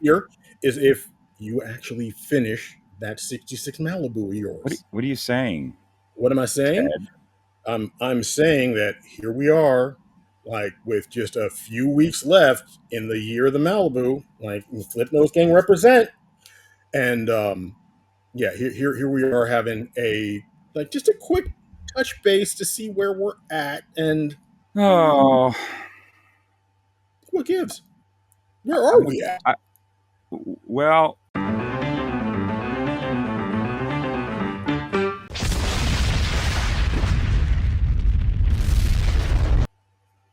here is if you actually finish that 66 Malibu of yours. What are you saying, What am I saying? Ted? I'm saying that here we are, like with just a few weeks left in the year of the Malibu, like Flip Nose Gang represent, and yeah, here we are having a like just a quick touch base to see where we're at and Oh, what gives. Where are I'm, we at? I, well,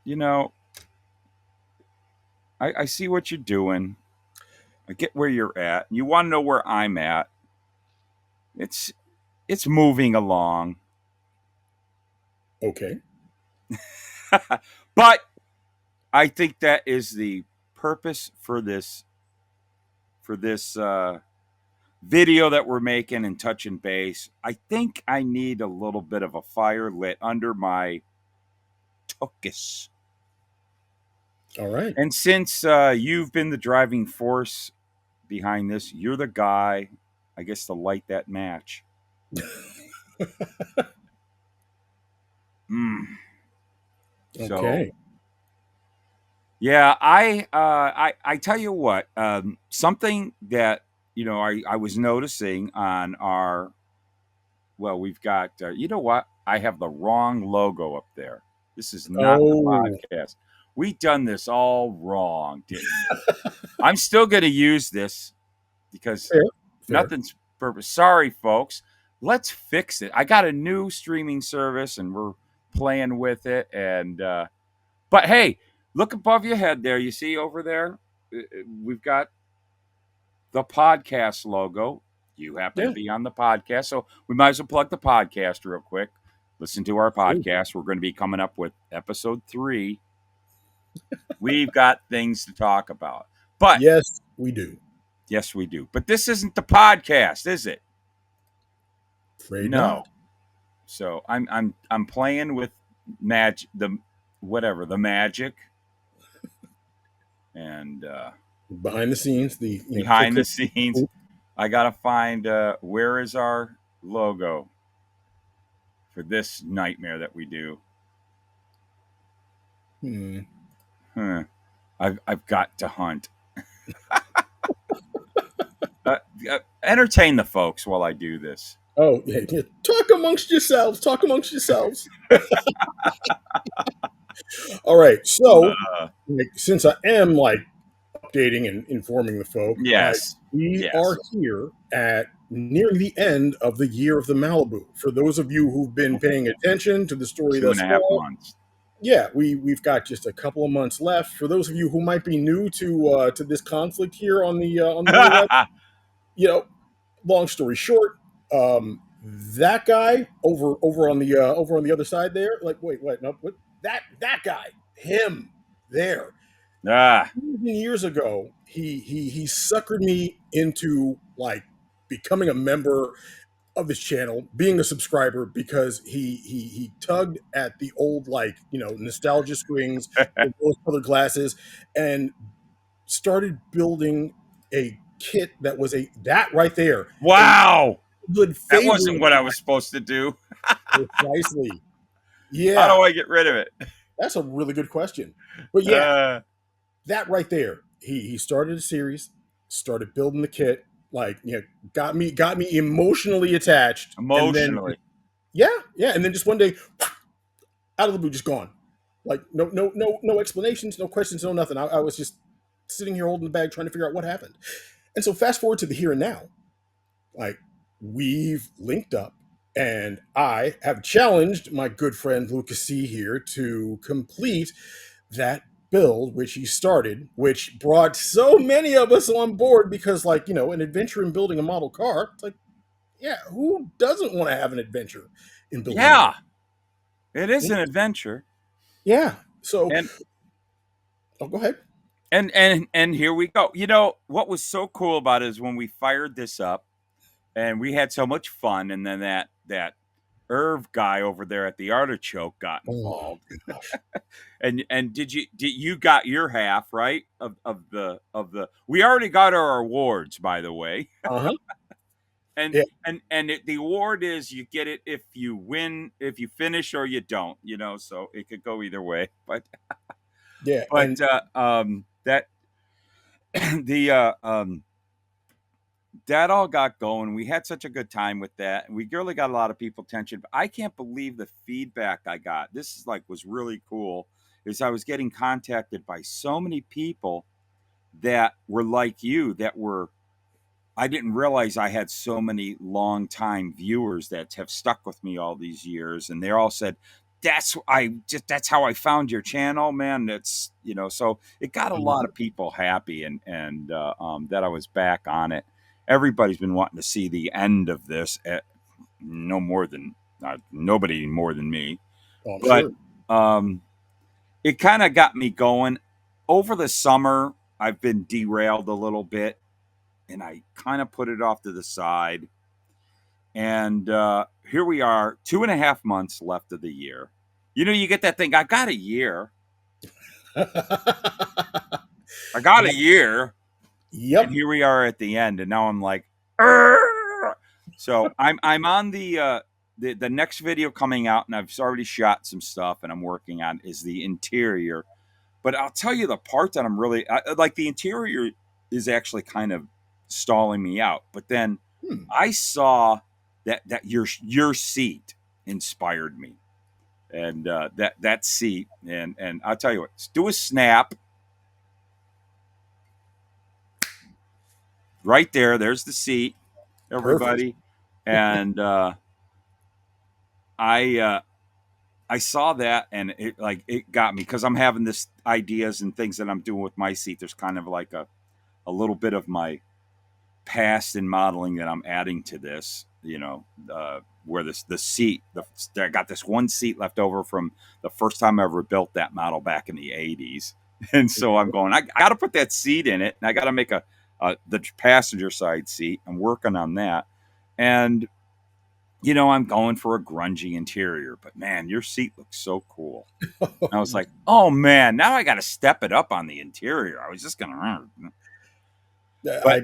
you know, I see what you're doing. I get where you're at. You want to know where I'm at. It's it's moving along. Okay. But I think that is the purpose for this video that we're making and touching base. I think I need a little bit of a fire lit under my tuchus. All right. And since you've been the driving force behind this, you're the guy, I guess, to light that match. Mm. So Okay. yeah, I tell you what, something that I was noticing on our we've got you know what, I have the wrong logo up there. This is not the Oh, podcast. We done this all wrong, didn't we? I'm still going to use this because fair, fair. nothing's purpose. Sorry, folks. Let's fix it. I got a new streaming service and we're playing with it. And but hey, look above your head there. You see over there, we've got the podcast logo. You happen to Yeah. be on the podcast, so we might as well plug the podcast real quick. Listen to our Ooh, podcast. We're going to be coming up with episode 3. We've got things to talk about, but yes, we do. yes, we do. But this isn't the podcast, is it? Afraid No. not. So I'm playing with magic, the magic, and Behind the scenes, the behind the scenes, I gotta find where is our logo for this nightmare that we do. Hmm. Huh. I've got to hunt. Entertain the folks while I do this. Oh, yeah, yeah. Talk amongst yourselves. Talk amongst yourselves. All right. So, Uh, like, since I am like updating and informing the folk, like yes, we are yes. here at near the end of the year of the Malibu. For those of you who've been paying attention to the story Two and thus a far, half months. yeah, we've got just a couple of months left. For those of you who might be new to this conflict here on the internet, long story short, that guy over on the other side there, like wait, no, what that guy, him there. Ah, Years ago, he suckered me into like becoming a member of his channel, being a subscriber because he tugged at the old like nostalgia strings, the rose colored glasses, and started building a kit that was that right there, a wow. good That favorite wasn't of what I mine. was supposed to do. Precisely. How Yeah, do I get rid of it? that's a really good question. But yeah, Uh, that right there. He started a series, started building the kit, like got me emotionally attached, and then emotionally. yeah, and then just one day, out of the blue, just gone. Like no explanations, no questions, no nothing. I was just sitting here holding the bag, trying to figure out what happened. And so fast forward to the here and now, like we've linked up, and I have challenged my good friend Luka C here to complete that build which he started, which brought so many of us on board because like an adventure in building a model car, it's like, yeah, who doesn't want to have an adventure in building a model? Yeah, it is an adventure. Yeah, so And go ahead. and here we go. You know what was so cool about it is when we fired this up and we had so much fun, and then that Irv guy over there at the Artichoke got Oh my involved. gosh. And did you got your half, right, of the we already got our awards, by the way. Uh-huh. and Yeah. the award is you get it if you win, if you finish, or you don't, so it could go either way. But Yeah. but And that the that all got going. We had such a good time with that, and we really got a lot of people attention. But I can't believe the feedback I got. This is like was really cool. Is I was getting contacted by so many people that were like you, that were, I didn't realize I had so many long-time viewers that have stuck with me all these years, and they all said, that's how I found your channel, man. That's so it got a lot of people happy, and that I was back on it. Everybody's been wanting to see the end of this. No more than nobody more than me, oh, I'm but sure. um, it kind of got me going. Over the summer, I've been derailed a little bit, and I kind of put it off to the side. And here we are, 2.5 months left of the year. You get that thing. I got a year. I got a year, and Yep. here we are at the end. And now I'm like, "Arr!" So I'm on the next video coming out, and I've already shot some stuff, and I'm working on is the interior. But I'll tell you the part that I'm really like. The interior is actually kind of stalling me out. But then Hmm. I saw that your seat inspired me, and that seat, and I'll tell you what. Do a snap right there. There's the seat, Perfect. everybody, and I. I saw that, and it got me because I'm having this ideas and things that I'm doing with my seat. There's kind of like a little bit of my past in modeling that I'm adding to this, where the seat, I got this one seat left over from the first time I ever built that model back in the 80s. And so I'm going, I got to put that seat in it, and I got to make the passenger side seat. I'm working on that. And, I'm going for a grungy interior, but man, your seat looks so cool. And I was like, oh man, now I got to step it up on the interior. I was just going to, but I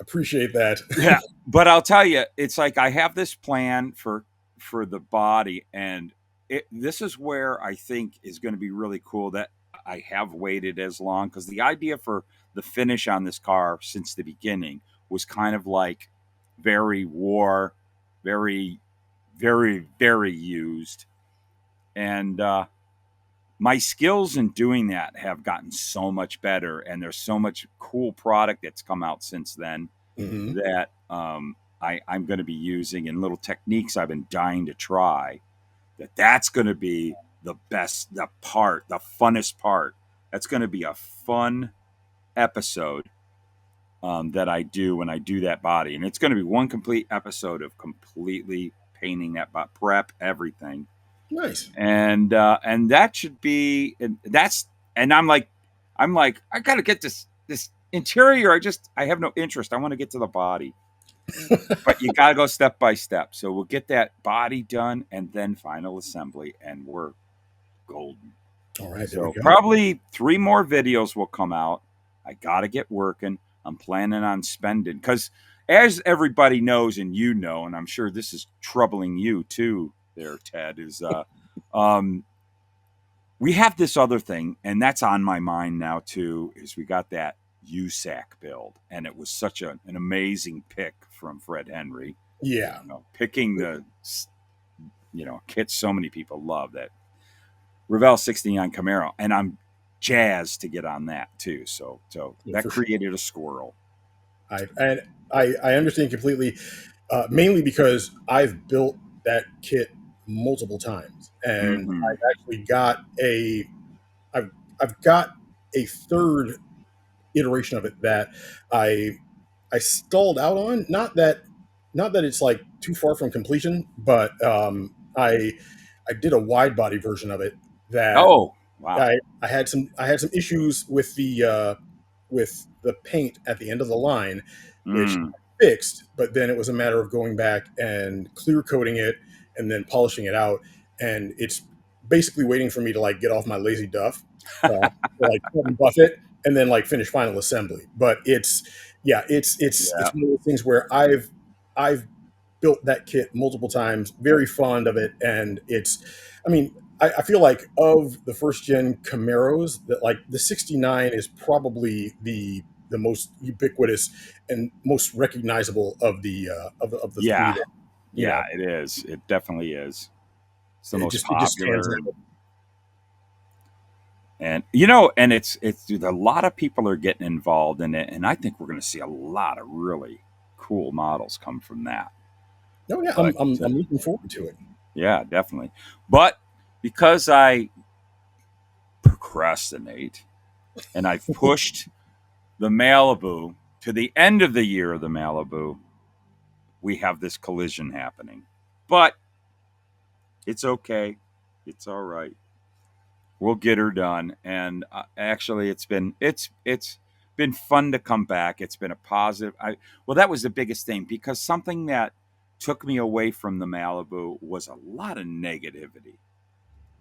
appreciate that. yeah, but I'll tell you, it's like I have this plan for the body, and this is where I think is going to be really cool that I have waited as long, because the idea for the finish on this car since the beginning was kind of like very war, very, very, very used, and my skills in doing that have gotten so much better, and there's so much cool product that's come out since then Hmm. that I'm going to be using, and little techniques I've been dying to try. That's going to be the best, the funnest part. That's going to be a fun episode that I do when I do that body, and it's going to be one complete episode of completely painting that body, prep everything, Nice. and that should be, and that's, and I'm like I got to get this interior. I have no interest. I want to get to the body. But you got to go step by step. So we'll get that body done, and then final assembly, and we're golden. All right, there we So go. probably 3 more videos will come out. I got to get working. I'm planning on spending, because as everybody knows, and and I'm sure this is troubling you too there, Ted, is um, we have this other thing, and that's on my mind now too, is we got that USAC build, and it was such an amazing pick from Fred Henry. Yeah. Picking the kit so many people love, that Revell 69 Camaro, and I'm jazzed to get on that too. So Yeah, that for sure. created a squirrel. I understand completely, mainly because I've built that kit multiple times, and Mm-hmm. I've I've got a third iteration of it that I I stalled out on. Not that it's like too far from completion, but I did a wide body version of it that Oh wow. I had some issues with the paint at the end of the line, which Mm. I fixed, but then it was a matter of going back and clear coating it and then polishing it out, and it's basically waiting for me to like get off my lazy duff, to like cut and buff it, and then like finish final assembly. But it's yeah, Yeah. it's one of those things where I've built that kit multiple times, very fond of it, and I mean, I feel like of the first gen Camaros, that like the '69 is probably the most ubiquitous and most recognizable of the three. Yeah. That you Yeah, know, it is. It definitely is. It's the most it just stands popular, out. and and it's a lot of people are getting involved in it, and I think we're going to see a lot of really cool models come from that. No, yeah, But I'm looking forward to it. yeah, definitely. But because I procrastinate and I've pushed the Malibu to the end of the year of the Malibu, we have this collision happening. But it's okay. It's all right. We'll get her done. And actually, it's been fun to come back. It's been a positive. Well, that was the biggest thing because something that took me away from the Malibu was a lot of negativity,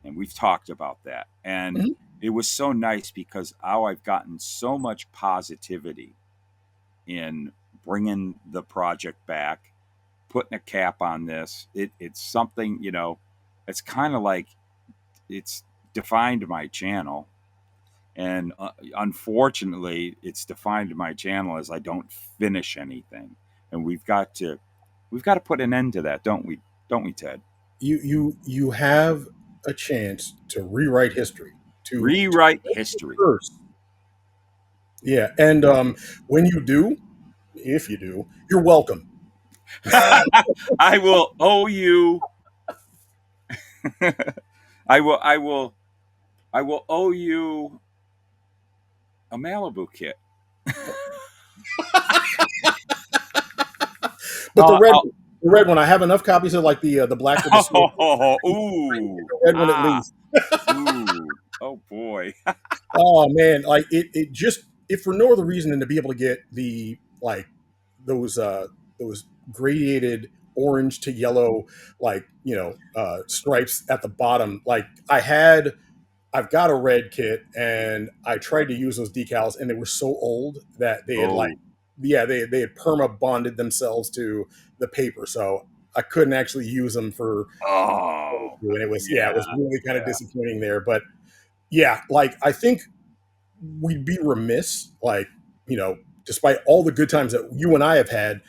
and we've talked about that. And Mhm. it was so nice because how I've gotten so much positivity in bringing the project back, putting a cap on this. It's something, it's kind of like it's defined my channel. And unfortunately, it's defined my channel as I don't finish anything. And we've got to put an end to that, don't we? Don't we, Ted? You have a chance to rewrite history, to Rewrite make it history. first. Yeah, and when you do, if you do, you're welcome. I will owe you. I will. I will. I will owe you a Malibu kit. But Uh, uh, the red one, I have enough copies of like the black with the smoke. ooh, The red one at ah, least. ooh, oh boy. Oh man, like it just if for no other reason than to be able to get the like those those gradiated orange to yellow like stripes at the bottom. Like I've got a red kit and I tried to use those decals and they were so old that they had like Oh, yeah they had perma bonded themselves to the paper, so I couldn't actually use them for oh, and it was yeah it yeah, was really kind of yeah. disappointing there. But yeah, like I think we'd be remiss, like, despite all the good times that you and I have had,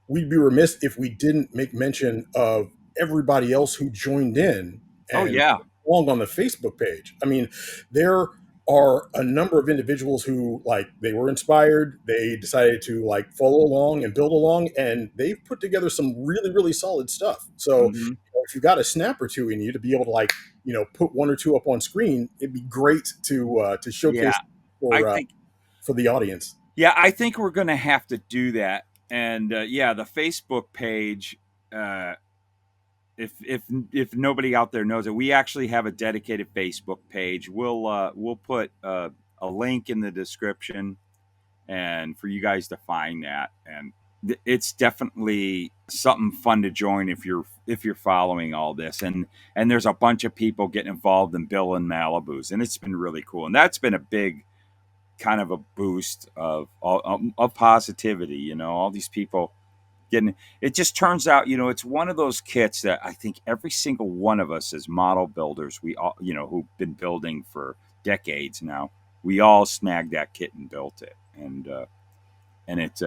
we'd be remiss if we didn't make mention of everybody else who joined in Oh, and yeah. along on the Facebook page. I mean, there are a number of individuals who like they were inspired, they decided to like follow along and build along, and they've put together some really, really solid stuff. So Hmm. if you've got a snap or two in you to be able to like, put one or two up on screen, it'd be great to Yeah, showcase I for uh, think. for the audience. Yeah, I think we're gonna have to do that. And yeah, the Facebook page. Uh, if nobody out there knows it, we actually have a dedicated Facebook page. We'll put a link in the description and for you guys to find that. And it's definitely something fun to join if you're following all this. And there's a bunch of people getting involved in building Malibus, and it's been really cool. And that's been a big kind of a boost of positivity. All these people getting. It just turns out, it's one of those kits that I think every single one of us as model builders, we all, who've been building for decades now, we all snagged that kit and built it. And it's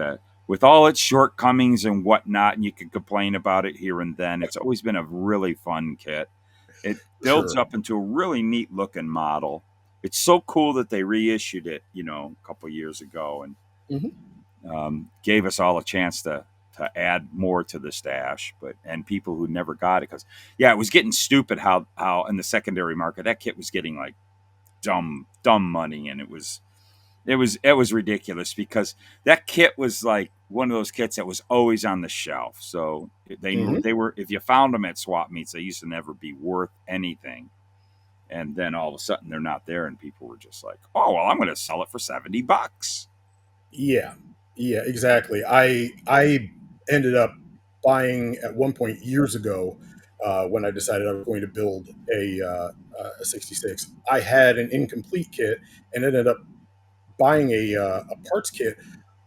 with all its shortcomings and whatnot, and you can complain about it here and then. It's always been a really fun kit. It For builds sure. up into a really neat looking model. It's so cool that they reissued it, a couple years ago, and Hmm. gave us all a chance to add more to the stash. But and people who never got it because yeah, it was getting stupid how in the secondary market that kit was getting like dumb money, and it was ridiculous because that kit was like one of those kits that was always on the shelf. So Hmm. they were if you found them at swap meets, they used to never be worth anything. And then all of a sudden they're not there, and people were just like, "Oh well, I'm going to sell it for $70." Yeah, yeah, exactly. I ended up buying at one point years ago. when I decided I was going to build a 66. I had an incomplete kit and ended up buying a parts kit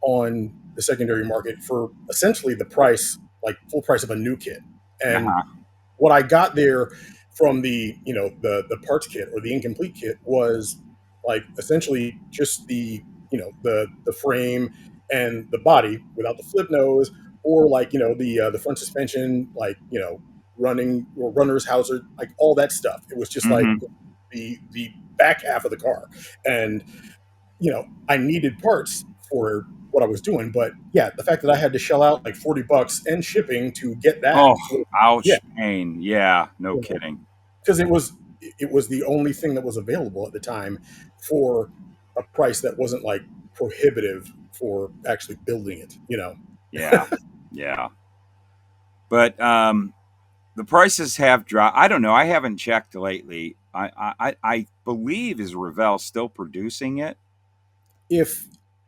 on the secondary market for essentially the price, like full price of a new kit. And Uh-huh. what I got there from the parts kit or the incomplete kit was like essentially just the frame and the body without the flip nose, or like the front suspension, like running or runner's hauser, like all that stuff. It was just like Mm-hmm. the back half of the car. And I needed parts for what I was doing, but yeah, the fact that I had to shell out like $40 and shipping to get that, Oh, yeah, ouch, pain. Yeah, no kidding. because it was the only thing that was available at the time for a price that wasn't like prohibitive for actually building it. Yeah, yeah. But the prices have dropped. I don't know. I haven't checked lately. I believe is Revell still producing it.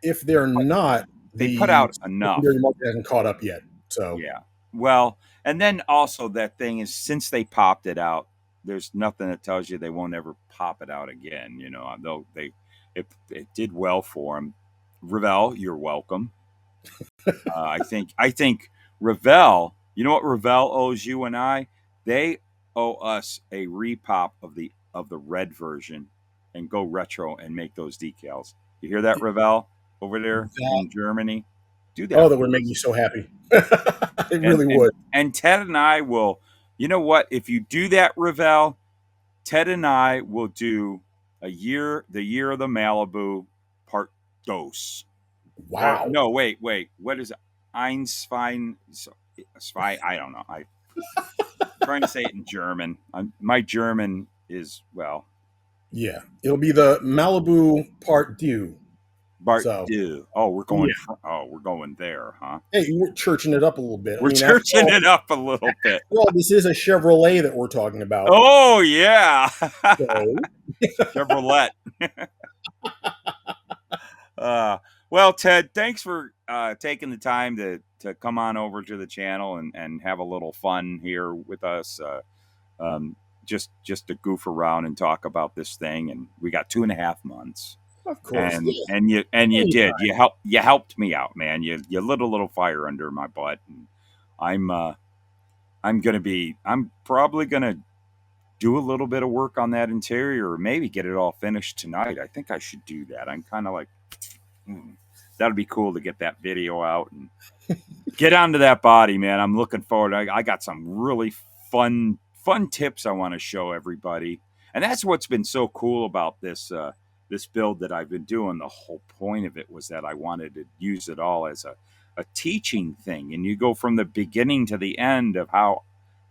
If they're not, They put the out enough. secondary market hasn't caught up yet. So Yeah. Well, and then also that thing is since they popped it out, there's nothing that tells you they won't ever pop it out again. Though it did well for them. Revell, you're welcome. I think Revell. You know what Revell owes you and I? They owe us a repop of the red version, and go retro and make those decals. You hear that, Revell, over there that, in Germany? Do oh, that that would for make me us. so happy. It And really and would. and Ted and I will. You know what? If you do that, Revell, Ted and I will do the year of the Malibu part dos. Or Wow. no, wait. What is it? Einstein? I don't know. I'm trying to say it in German. My German is well, Yeah, it'll be the Malibu Part Due. Bart So do. Oh, we're yeah, going. Oh, we're going there, huh? hey, we're churching it up a little bit. I We're mean, churching it up a little bit. this is a Chevrolet that we're talking about. Oh yeah, So Chevrolet. Uh, well, Ted, thanks for taking the time to come on over to the channel and have a little fun here with us. Um, just to goof around and talk about this thing. And we got 2.5 months, of course, and yeah, you anytime. did you helped me out, man. You lit a little fire under my butt, and I'm uh, I'm probably gonna do a little bit of work on that interior, or maybe get it all finished tonight. I think I should do that. I'm kind of like, hmm, that'd be cool to get that video out and get onto that body, man. I'm looking forward. I got some really fun tips I want to show everybody, and that's what's been so cool about this build that I've been doing. The whole point of it was that I wanted to use it all as a teaching thing, and you go from the beginning to the end of how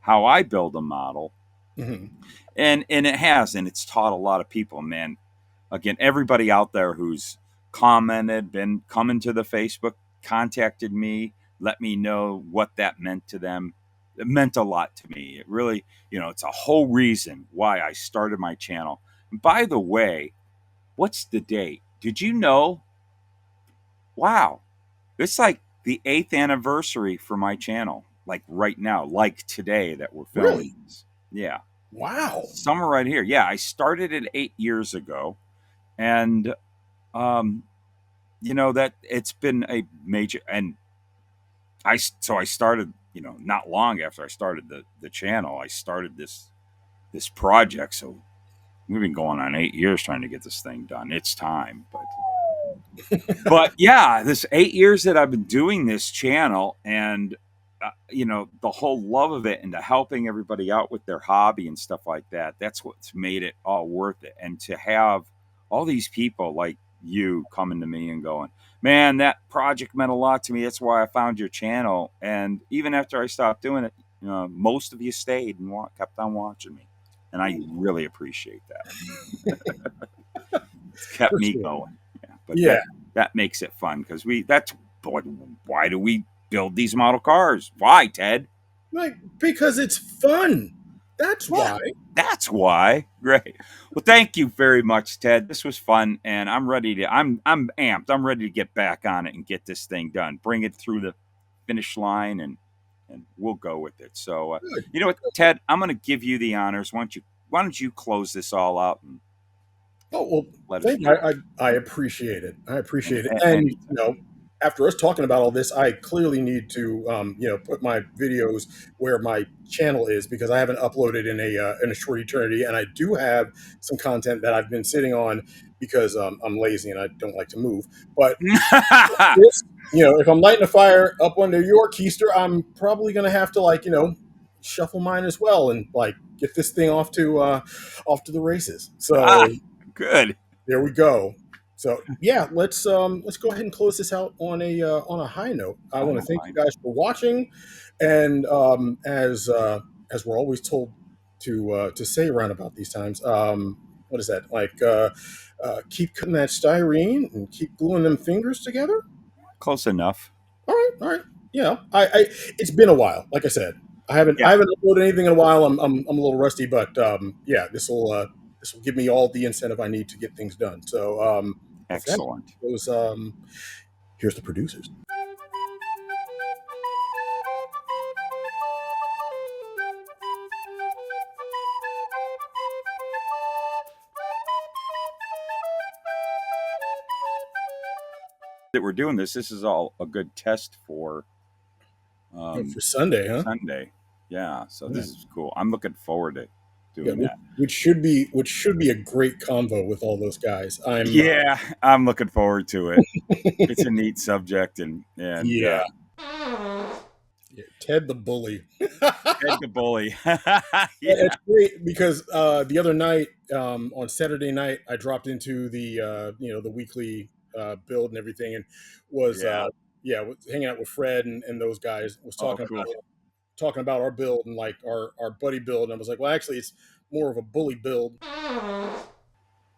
I build a model, Hmm. and it has, and it's taught a lot of people, man. Again, everybody out there who's commented, been coming to the Facebook, contacted me, let me know what that meant to them. It meant a lot to me. It really, it's a whole reason why I started my channel. And by the way, what's the date? Did you know? Wow, it's like the 8th anniversary for my channel, like right now, like today that we're filming Really? this. Yeah, Wow. summer right here. Yeah, I started it 8 years ago, and um, that it's been a major, and I started, not long after I started the channel, I started this project. So we've been going on 8 years trying to get this thing done. It's time. But yeah, this 8 years that I've been doing this channel, and the whole love of it, and to helping everybody out with their hobby and stuff like that, that's what's made it all worth it. And to have all these people like you coming to me and going, man, that project meant a lot to me, that's why I found your channel. And even after I stopped doing it, most of you stayed and kept on watching me, and I really appreciate that. It's kept For me sure. going. Yeah, but Yeah. that makes it fun, because why do we build these model cars? Why, Ted? Like, because it's fun. That's Yeah, why. that's why. Great. Well, thank you very much, Ted. This was fun, and I'm ready to. I'm amped. I'm ready to get back on it and get this thing done. Bring it through the finish line, and and we'll go with it. So, Good. you know what, Ted, I'm going to give you the honors. Why don't you close this all out and Oh well, let us thank you. know? I appreciate it. I appreciate it. And Anytime. after us talking about all this, I clearly need to put my videos where my channel is because I haven't uploaded in a short eternity, and I do have some content that I've been sitting on because I'm lazy and I don't like to move. But this, if I'm lighting a fire up under your keister, I'm probably gonna have to shuffle mine as well and get this thing off to the races. Ah, So good. there we go. So yeah, let's go ahead and close this out on a high note. I I want to don't thank you mind. guys for watching, and as we're always told to say around about these times, what is that keep cutting that styrene and keep gluing them fingers together. Close enough. All right. I it's been a while. Like I said, I Yeah, haven't uploaded anything in a while. I'm a little rusty, but yeah, this will give me all the incentive I need to get things done. So with that, excellent. it was here's the producers That we're doing this. This is all a good test for for Sunday, huh? Sunday. Yeah, so Yeah, this is cool. I'm looking forward to yeah, doing that. which should be a great convo with all those guys. I'm Yeah, I'm looking forward to it. It's a neat subject, and yeah, yeah, Ted the bully. Ed the bully. It's Yeah, great because the other night, on Saturday night, I dropped into the weekly build and everything, and was yeah. was hanging out with Fred and those guys. Was Oh, cool. talking about our build and like our buddy build, and I was like, well, actually, it's more of a bully build.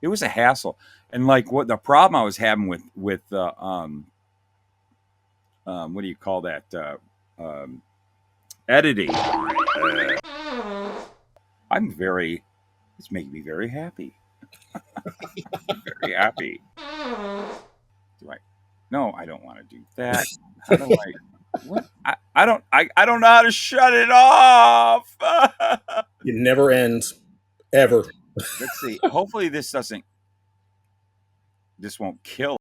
It was a hassle, and like what the problem I was having with what do you call that editing? I'm very. It's making me very happy. Very happy. Do I? No, I don't want to do that. How do I? What? I don't know how to shut it off. It never ends, ever. Let's see. Hopefully this won't kill